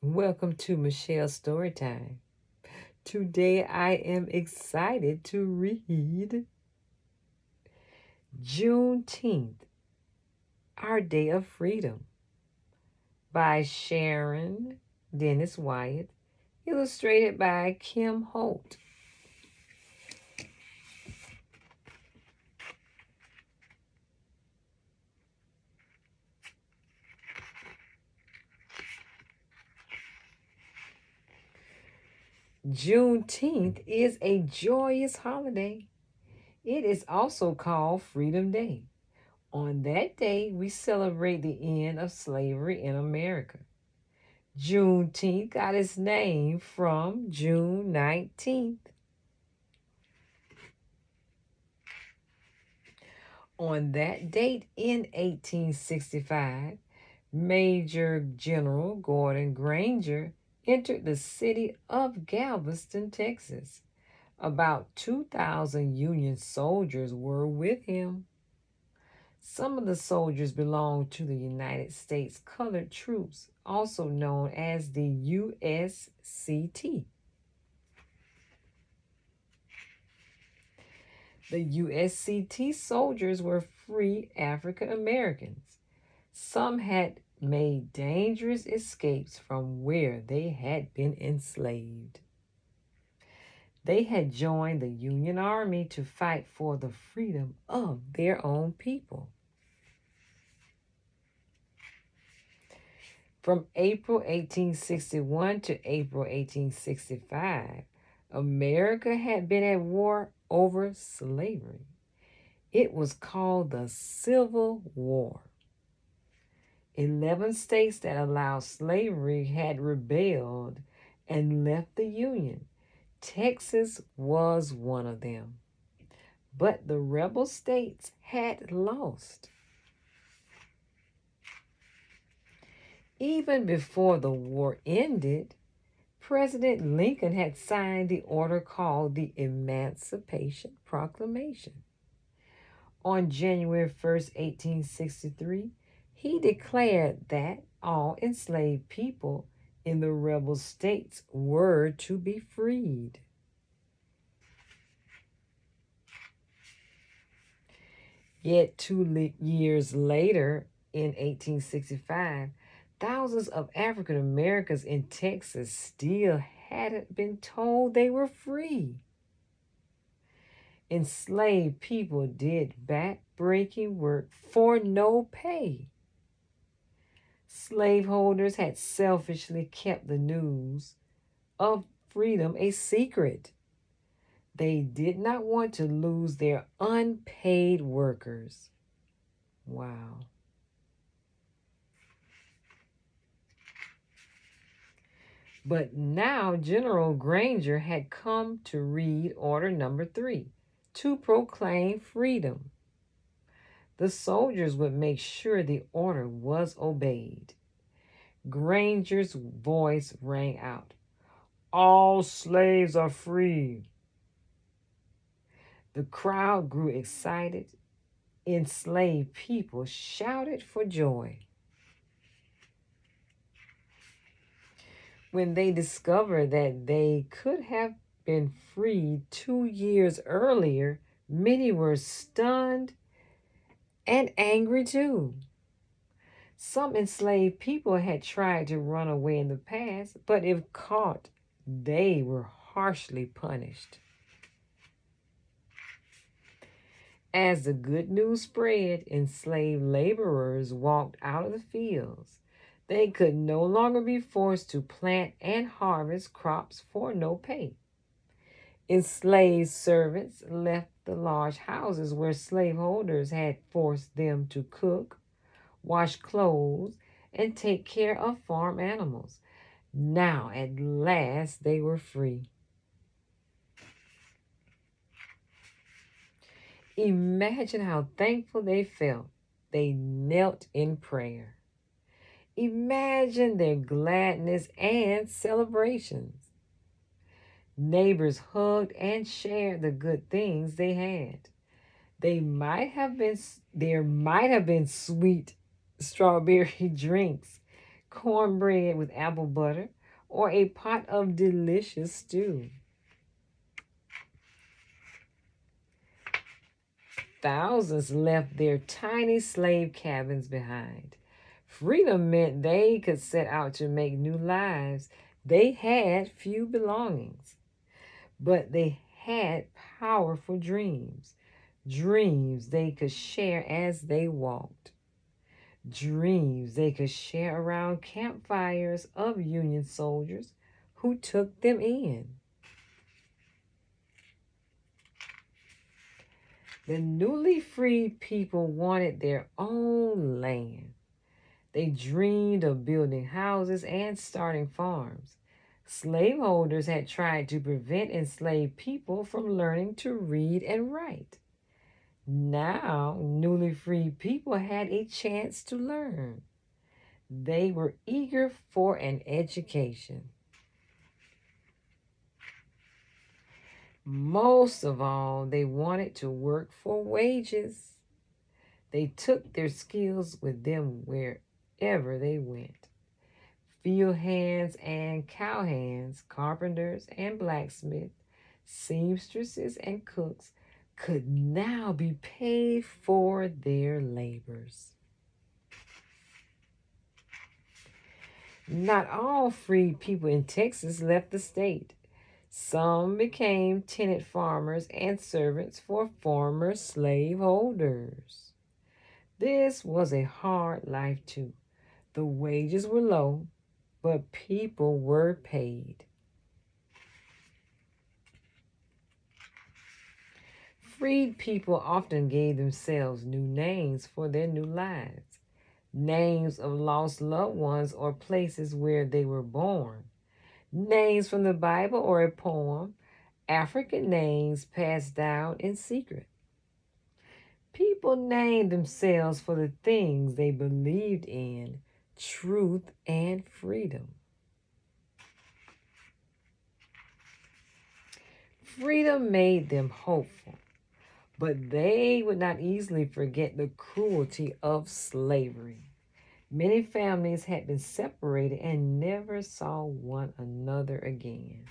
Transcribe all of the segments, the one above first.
Welcome to Michelle's Storytime. Today I am excited to read Juneteenth, Our Day of Freedom by Sharyn Dennis Wyatt, illustrated by Kim Holt. Juneteenth is a joyous holiday. It is also called Freedom Day. On that day, we celebrate the end of slavery in America. Juneteenth got its name from June 19th. On that date in 1865, Major General Gordon Granger entered the city of Galveston, Texas. About 2,000 Union soldiers were with him. Some of the soldiers belonged to the United States Colored Troops, also known as the USCT. The USCT soldiers were free African Americans. Some had made dangerous escapes from where they had been enslaved. They had joined the Union Army to fight for the freedom of their own people. From April 1861 to April 1865, America had been at war over slavery. It was called the Civil War. 11 states that allowed slavery had rebelled and left the Union. Texas was one of them. But the rebel states had lost. Even before the war ended, President Lincoln had signed the order called the Emancipation Proclamation. On January 1st, 1863, he declared that all enslaved people in the rebel states were to be freed. Yet 2 years later, in 1865, thousands of African Americans in Texas still hadn't been told they were free. Enslaved people did back-breaking work for no pay. Slaveholders had selfishly kept the news of freedom a secret. They did not want to lose their unpaid workers. Wow. But now General Granger had come to read Order Number 3 to proclaim freedom. The soldiers would make sure the order was obeyed. Granger's voice rang out, "All slaves are free." The crowd grew excited. Enslaved people shouted for joy. When they discovered that they could have been freed 2 years earlier, many were stunned and angry too. Some enslaved people had tried to run away in the past, but if caught, they were harshly punished. As the good news spread, enslaved laborers walked out of the fields. They could no longer be forced to plant and harvest crops for no pay. Enslaved servants left the large houses where slaveholders had forced them to cook, wash clothes, and take care of farm animals. Now, at last, they were free. Imagine how thankful they felt. They knelt in prayer. Imagine their gladness and celebrations. Neighbors hugged and shared the good things they had. There might have been sweet strawberry drinks, cornbread with apple butter, or a pot of delicious stew. Thousands left their tiny slave cabins behind. Freedom meant they could set out to make new lives. They had few belongings, but they had powerful dreams. Dreams they could share as they walked. Dreams they could share around campfires of Union soldiers who took them in. The newly freed people wanted their own land. They dreamed of building houses and starting farms. Slaveholders had tried to prevent enslaved people from learning to read and write. Now, newly freed people had a chance to learn. They were eager for an education. Most of all, they wanted to work for wages. They took their skills with them wherever they went. Field hands and cowhands, carpenters and blacksmiths, seamstresses and cooks could now be paid for their labors. Not all freed people in Texas left the state. Some became tenant farmers and servants for former slaveholders. This was a hard life too. The wages were low, but people were paid. Freed people often gave themselves new names for their new lives, names of lost loved ones or places where they were born, names from the Bible or a poem, African names passed down in secret. People named themselves for the things they believed in, truth and freedom. Freedom made them hopeful, but they would not easily forget the cruelty of slavery. Many families had been separated and never saw one another again.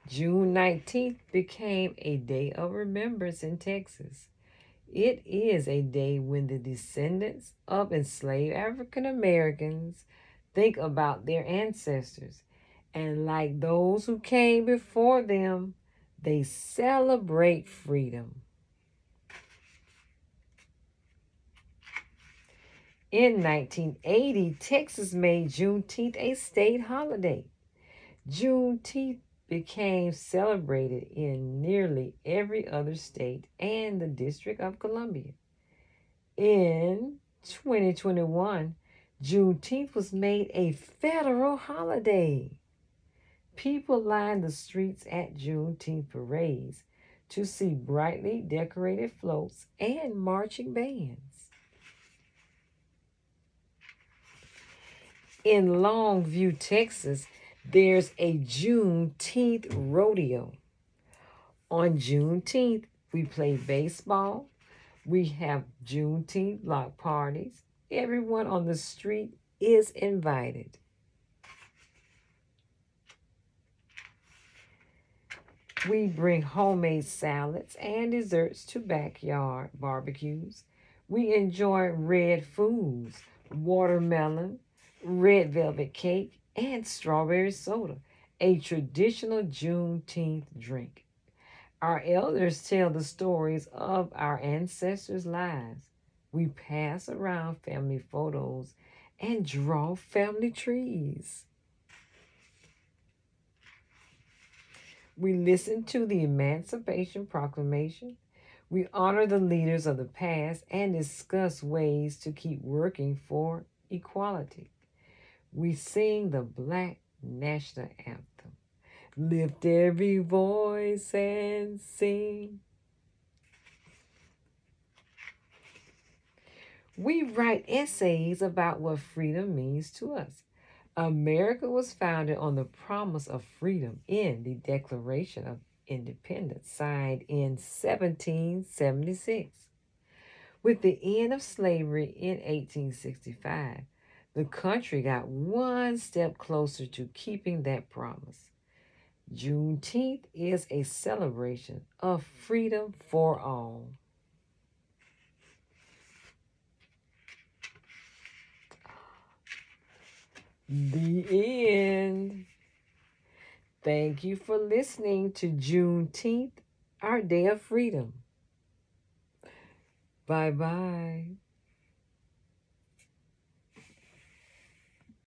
June 19th became a day of remembrance in Texas. It is a day when the descendants of enslaved African Americans think about their ancestors, and like those who came before them, they celebrate freedom. In 1980, Texas made Juneteenth a state holiday. Juneteenth became celebrated in nearly every other state and the District of Columbia. In 2021, Juneteenth was made a federal holiday. People lined the streets at Juneteenth parades to see brightly decorated floats and marching bands. In Longview, Texas, there's a Juneteenth rodeo. On Juneteenth, we play baseball. We have Juneteenth block parties. Everyone on the street is invited. We bring homemade salads and desserts to backyard barbecues. We enjoy red foods, watermelon, red velvet cake, and strawberry soda, a traditional Juneteenth drink. Our elders tell the stories of our ancestors' lives. We pass around family photos and draw family trees. We listen to the Emancipation Proclamation. We honor the leaders of the past and discuss ways to keep working for equality. We sing the Black National Anthem. Lift every voice and sing. We write essays about what freedom means to us. America was founded on the promise of freedom in the Declaration of Independence, signed in 1776. With the end of slavery in 1865, the country got one step closer to keeping that promise. Juneteenth is a celebration of freedom for all. The end. Thank you for listening to Juneteenth, our day of freedom. Bye bye.